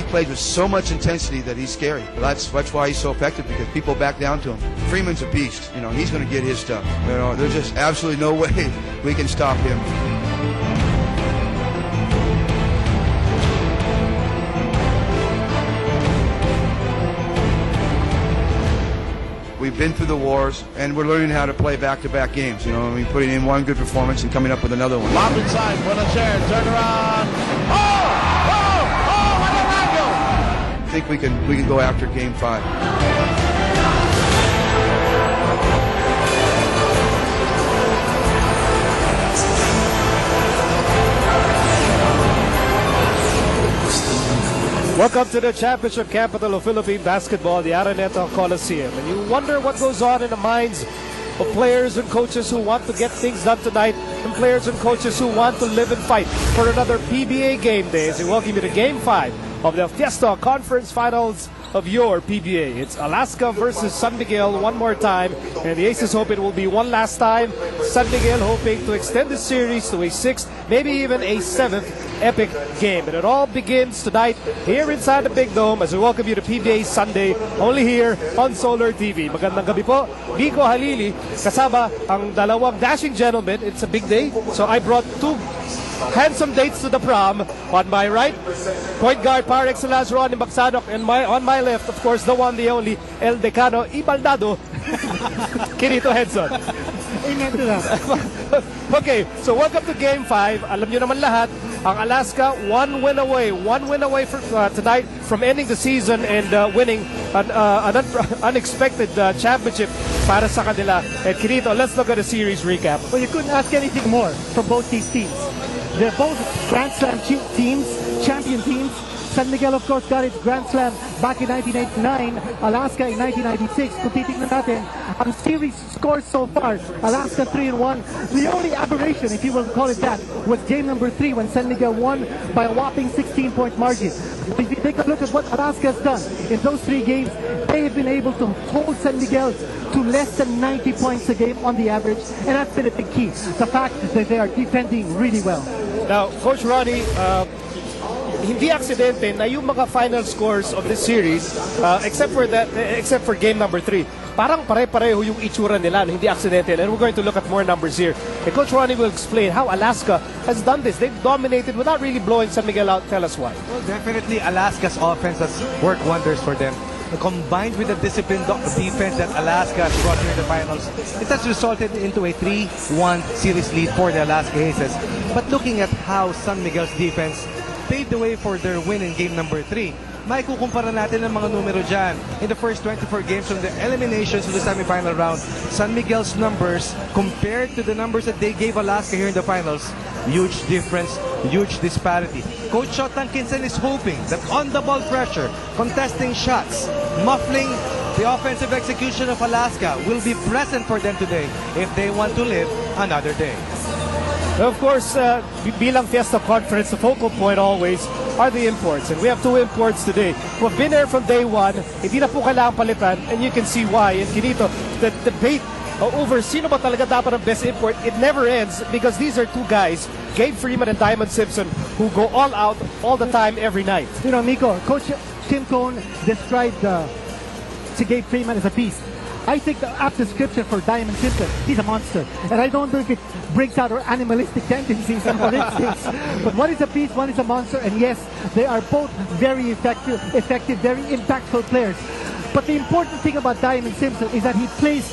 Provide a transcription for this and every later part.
plays with so much intensity that he's scary. That's why he's so effective, because people back down to him. Freeman's a beast. You know, he's going to get his stuff. You know, there's just absolutely no way we can stop him. We've been through the wars, and we're learning how to play back-to-back games. You know, I mean, putting in one good performance and coming up with another one. Lob inside, put a chair, turn around. What an angle! I think we can go after Game 5. Welcome to the championship capital of Philippine basketball, the Araneta Coliseum. And you wonder what goes on in the minds of players and coaches who want to get things done tonight, and players and coaches who want to live and fight for another PBA game day. As we welcome you to Game 5 of the Fiesta Conference Finals of your PBA. It's Alaska versus San Miguel one more time, and the Aces hope it will be one last time. San Miguel hoping to extend the series to a 6th, maybe even a 7th epic game. And it all begins tonight here inside the Big Dome as we welcome you to PBA Sunday, only here on Solar TV. Magandang gabi po, Biko Halili, kasama ang dalawang dashing gentlemen. It's a big day, so I brought two handsome dates to the prom. On my right, point guard par excellence Ronnie Bagsadok, and on my left, of course, the one, the only, El Decano Ibaldado, Kirito Henson. Amen to that. Okay, so welcome to Game 5. Alam nyo naman lahat, ang Alaska one win away for, tonight from ending the season and winning an unexpected championship para sa kanila. And Kirito, let's look at the series recap. Well, you couldn't ask anything more from both these teams. They're both Grand Slam teams, champion teams. San Miguel, of course, got its Grand Slam back in 1989, Alaska in 1996. Kung titignan natin, ang series scores so far, Alaska 3-1. The only aberration, if you will call it that, was game number 3 when San Miguel won by a whopping 16-point margin. If you take a look at what Alaska has done in those 3 games, they have been able to hold San Miguel to less than 90 points a game on the average, and that's been a big key. The fact that they are defending really well. Now, Coach Ronnie, hindi aksidente na yung mga final scores of this series, except for game number 3, parang pare-pareho yung itsura nila, hindi aksidente. And we're going to look at more numbers here. And Coach Ronnie will explain how Alaska has done this. They've dominated without really blowing San Miguel out. Tell us why. Well, definitely Alaska's offense has worked wonders for them. Combined with the disciplined defense that Alaska has brought here in the finals, it has resulted into a 3-1 series lead for the Alaska Aces. But looking at how San Miguel's defense paved the way for their win in game number 3, may kukumpara natin ang mga numero dyan. In the first 24 games from the eliminations to the semifinal round, San Miguel's numbers compared to the numbers that they gave Alaska here in the finals, huge difference, huge disparity. Coach Shotan Kinsen is hoping that on-the-ball pressure, contesting shots, muffling the offensive execution of Alaska will be present for them today if they want to live another day. Of course, bilang Fiesta Conference, the focal point always are the imports. And we have 2 imports today who have been there from day 1. Hindi na po kailangan palitan, and you can see why. And Kinito, the debate over sino ba talaga dapat ang best import, it never ends, because these are 2 guys, Gabe Freeman and Diamond Simpson, who go all out all the time, every night. You know, Nico, Coach Tim Cohn described Gabe Freeman as a beast. I think the apt description for Diamond Simpson, he's a monster. And I don't know if it brings out our animalistic tendencies or instincts. But one is a beast, one is a monster. And yes, they are both very effective, very impactful players. But the important thing about Diamond Simpson is that he plays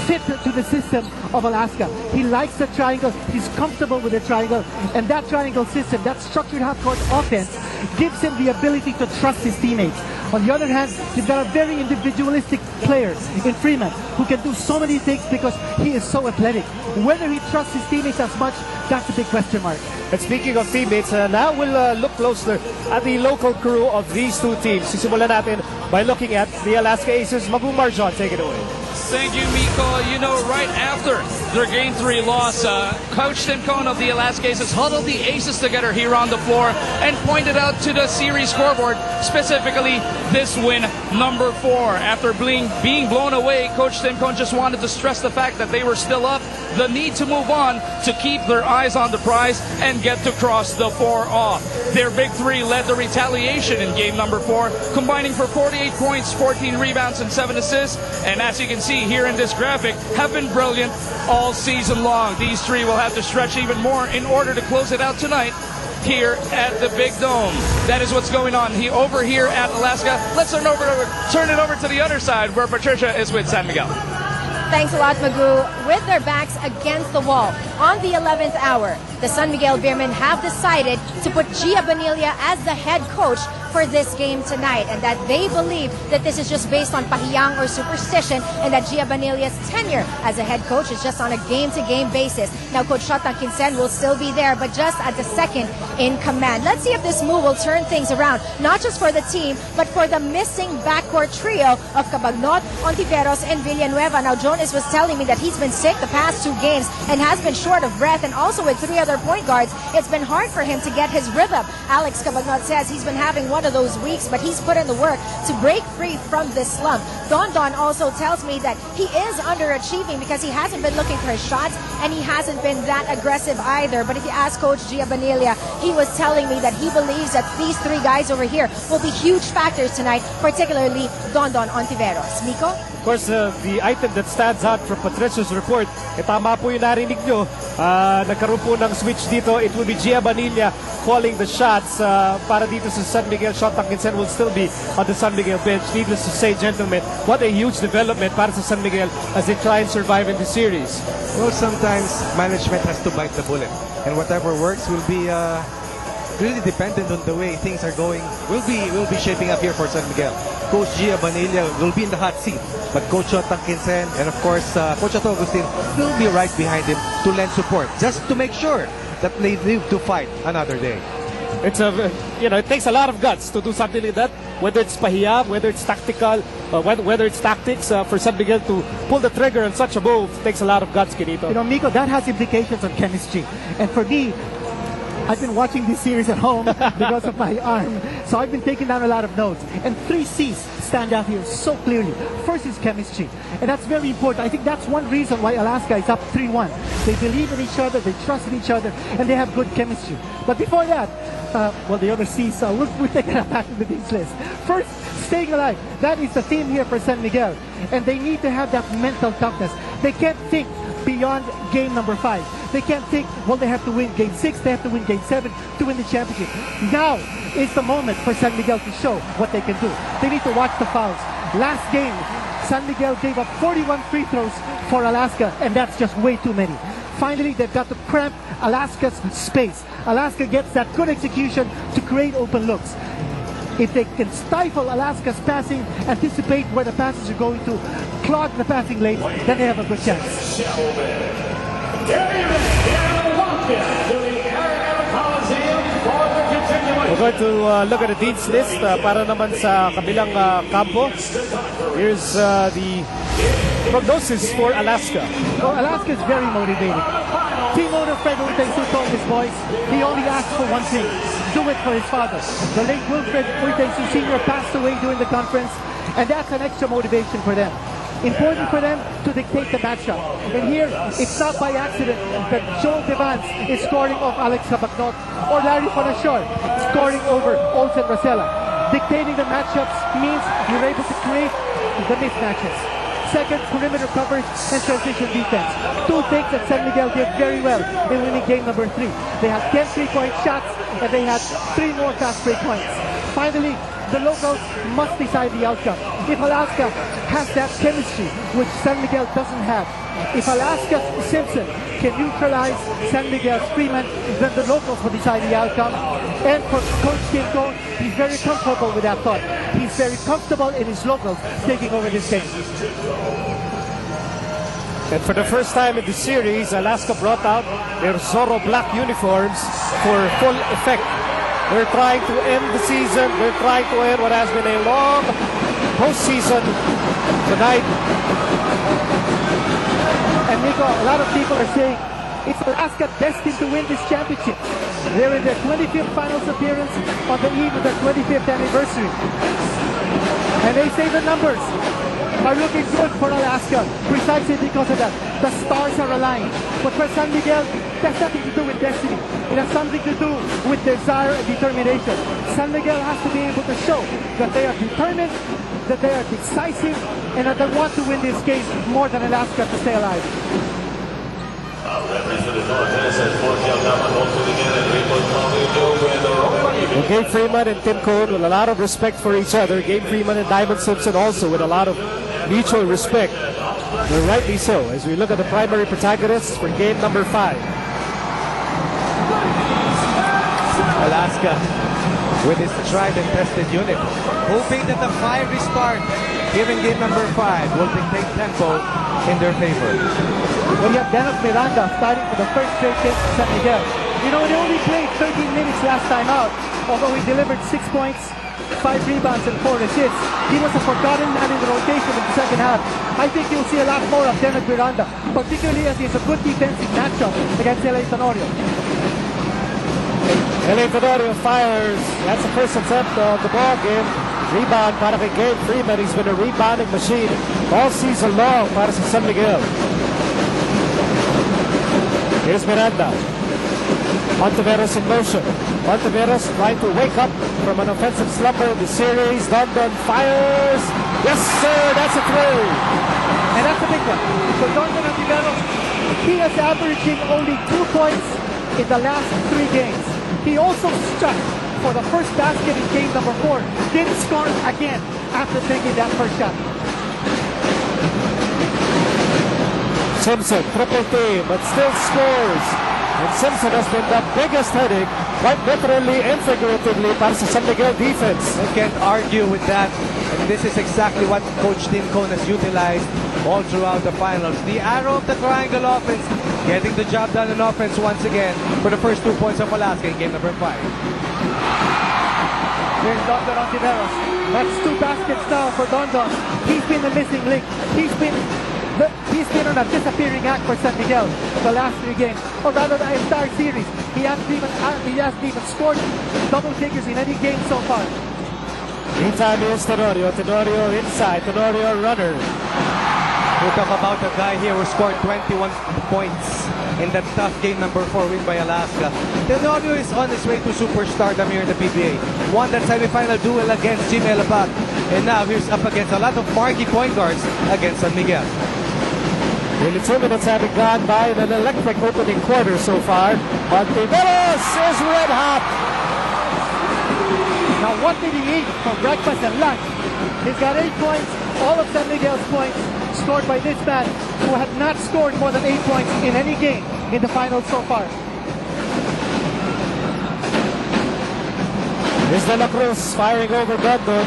fit to the system of Alaska. He likes the triangle, he's comfortable with the triangle, and that triangle system, that structured half-court offense, gives him the ability to trust his teammates. On the other hand, you've got a very individualistic player in Freeman who can do so many things because he is so athletic. Whether he trusts his teammates as much, that's a big question mark. And speaking of teammates, now we'll look closer at the local crew of these 2 teams. Sisimulan natin by looking at the Alaska Aces. Magumar John, take it away. Thank you, Miko. You know, right after their Game 3 loss, Coach Tim Cohn of the Alaska Aces huddled the Aces together here on the floor and pointed out to the series scoreboard, specifically this win, number 4. After being blown away, Coach Tim Cohn just wanted to stress the fact that they were still up, the need to move on, to keep their eyes on the prize and get to cross the 4 off. Their big 3 led the retaliation in game number 4, combining for 48 points, 14 rebounds, and 7 assists. And as you can see here in this graphic, have been brilliant all season long. These 3 will have to stretch even more in order to close it out tonight here at the Big Dome. That is what's going on over here at Alaska. Let's turn it over to the other side where Patricia is with San Miguel. Thanks a lot, Magoo. With their backs against the wall, on the 11th hour, the San Miguel Beermen have decided to put Gia Bonilla as the head coach for this game tonight, and that they believe that this is just based on pahiyang or superstition, and that Gia Bonilla's tenure as a head coach is just on a game-to-game basis. Now, Coach Shotang Kinsen will still be there, but just at the second in command. Let's see if this move will turn things around, not just for the team, but for the missing backcourt trio of Cabagnot, Ontiveros, and Villanueva. Now, Jonas was telling me that he's been sick the past 2 games and has been short of breath, and also with 3 other point guards, it's been hard for him to get his rhythm. Alex Cabagnot says he's been having one of those weeks, but he's put in the work to break free from this slump. Don also tells me that he is underachieving because he hasn't been looking for his shots, and he hasn't been that aggressive either. But if you ask Coach Gia Bonilla, he was telling me that he believes that these 3 guys over here will be huge factors tonight, particularly Don Ontiveros. Miko? Of course, the item that stands out from Patricia's report, tama po yung narinig nyo, nagkaroon po ng switch dito. It will be Gia Bonilla calling the shots para dito sa San Miguel. Shotang Kinsen will still be on the San Miguel bench. Needless to say, gentlemen, what a huge development para sa San Miguel as they try and survive in the series. Well, sometimes management has to bite the bullet, and whatever works will be really dependent on the way things are going. Will be shaping up here for San Miguel. Coach Gia Bonilla will be in the hot seat, but Coach Shotang Kinsen and of course Coach Otto Agustin will be right behind him to lend support, just to make sure that they live to fight another day. It's it takes a lot of guts to do something like that. Whether it's pahiya, whether it's tactical, whether it's tactics, for San Miguel to pull the trigger on such a move takes a lot of guts, Kinito. You know, Miko, that has implications on chemistry. And for me, I've been watching this series at home because of my arm, so I've been taking down a lot of notes. And 3 C's stand out here so clearly. First is chemistry, and that's very important. I think that's one reason why Alaska is up 3-1. They believe in each other, they trust in each other, and they have good chemistry. But before that, the other C's, we'll take that back to the D's list. First, staying alive. That is the theme here for San Miguel, and they need to have that mental toughness. They can't think beyond game number 5. They can't think, well, they have to win game 6, they have to win game 7 to win the championship. Now is the moment for San Miguel to show what they can do. They need to watch the fouls. Last game, San Miguel gave up 41 free throws for Alaska, and that's just way too many. Finally, they've got to cramp Alaska's space. Alaska gets that good execution to create open looks. If they can stifle Alaska's passing, anticipate where the passes are going to, clog the passing lanes, then they have a good chance. We're going to look at the Dean's list para naman sa kabilang kampo. Here's the prognosis for Alaska. Well, Alaska is very motivated. Team owner Fred Uytengsu told his boys he only asked for one thing: do it for his father. The late Wilfred Uytengsu Sr. passed away during the conference, and that's an extra motivation for them. Important for them to dictate the matchup. And here, it's not by accident that Joel Devans is scoring off Alex Cabagnot or Larry Fonashor scoring over Olsen Rosella. Dictating the matchups means you're able to create the mismatches. Second, perimeter coverage and transition defense. 2 things that San Miguel did very well in winning game number 3. They had 10 3-point shots, and they had 3 more fast break points. Finally, the locals must decide the outcome. If Alaska has that chemistry, which San Miguel doesn't have, if Alaska's Simpson can neutralize San Miguel's Freeman, then the locals will decide the outcome. And for Coach Tim Cohn, he's very comfortable with that thought. He's very comfortable in his locals taking over this game. And for the first time in the series, Alaska brought out their Zorro black uniforms for full effect. They're trying to end the season. They're trying to end what has been a long postseason tonight. And Nico, a lot of people are saying it's Alaska destined to win this championship. They're in their 25th finals appearance on the eve of their 25th anniversary. And they say the numbers are looking good for Alaska precisely because of that. The stars are aligned. But for San Miguel, that's nothing to do with destiny. It has something to do with desire and determination. San Miguel has to be able to show that they are determined, that they are decisive, and that they want to win this game more than Alaska to stay alive. Well, Gabe Freeman and Tim Cone with a lot of respect for each other. Gabe Freeman and Diamond Simpson also with a lot of mutual respect. And rightly so, as we look at the primary protagonists for game number 5. Alaska with his tried and tested unit, hoping that the fiery start given game number 5 will dictate tempo in their favor. Well, you have Dennis Miranda starting for the first straight game for San Miguel. You know, they only played 13 minutes last time out, although he delivered 6 points, 5 rebounds, and 4 assists. He was a forgotten man in the rotation in the second half. I think you'll see a lot more of Dennis Miranda, particularly as he has a good defensive matchup against LA Tenorio. LA Tenorio fires. That's the first attempt of the ball game. Rebound para kay Gabe Freeman. He's been a rebounding machine all season long para sa San Miguel. Here's Miranda. Monteveros in motion. Monteveros trying to wake up from an offensive slumber in the series. Dondon fires. Yes, sir. That's a three. And that's a big one. So Dondon Monteveros, he is averaging only 2 points in the last 3 games. He also struck for the first basket in game number 4. Didn't score again after taking that first shot. Simpson, triple team, but still scores. And Simpson has been the biggest headache, quite literally and figuratively, para sa San Miguel defense. I can't argue with that. And this is exactly what Coach Tim Cone has utilized all throughout the finals. The arrow of the triangle offense, getting the job done in offense once again for the first 2 points of Alaska in game number 5. Here's Dondon Monteveros. That's 2 baskets now for Dondon. He's been the missing link. He's been on a disappearing act for San Miguel the last 3 games, or rather the entire series. He hasn't even scored double figures in any game so far. Meantime, here's Tenorio. Tenorio inside. Tenorio runner. We talk about a guy here who scored 21 points in that tough game number 4 win by Alaska. Tenorio is on his way to superstardom here in the PBA. Won that semifinal duel against Jimmy Labat. And now he's up against a lot of marquee point guards against San Miguel. Nearly 2 minutes having gone by in an electric opening quarter so far. Monteveros is red hot. Now what did he eat for breakfast and lunch? He's got 8 points, all of San Miguel's points scored by this man who had not scored more than 8 points in any game in the finals so far. Here's De La Cruz firing over Dondon.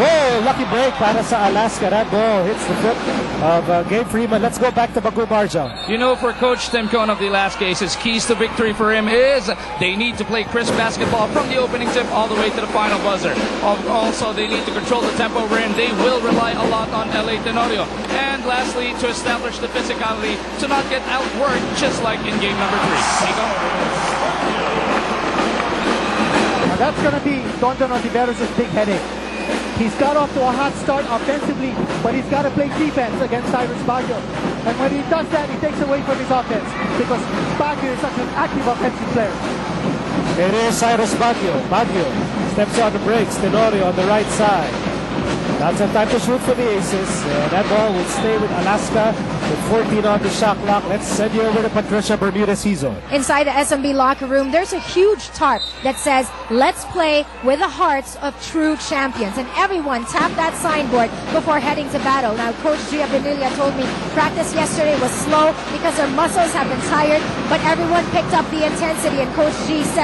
Oh, lucky break para sa Alaska. That ball hits the foot of Gabe Freeman. Let's go back to Bagu Barja. You know, for Coach Tim Cone of the Alaska Aces, keys to victory for him is they need to play crisp basketball from the opening tip all the way to the final buzzer. Also, they need to control the tempo rim. They will rely a lot on LA Tenorio. And lastly, to establish the physicality to not get outworked, just like in game number 3. Nico? Now that's going to be Dondon Monteveros' big headache. He's got off to a hot start offensively, but he's got to play defense against Cyrus Baguio. And when he does that, he takes away from his offense because Baguio is such an active offensive player. It is Cyrus Baguio. Baguio steps on the brakes. Tenorio on the right side. That's a time to shoot for the Aces. That ball will stay with Alaska with 14 on the shot clock. Let's send you over to Patricia Bermudez-Hizo. Inside the SMB locker room, there's a huge tarp that says, "Let's play with the hearts of true champions." And everyone tapped that signboard before heading to battle. Now, Coach Gia Bonilla told me practice yesterday was slow because their muscles have been tired, but everyone picked up the intensity, and Coach G said,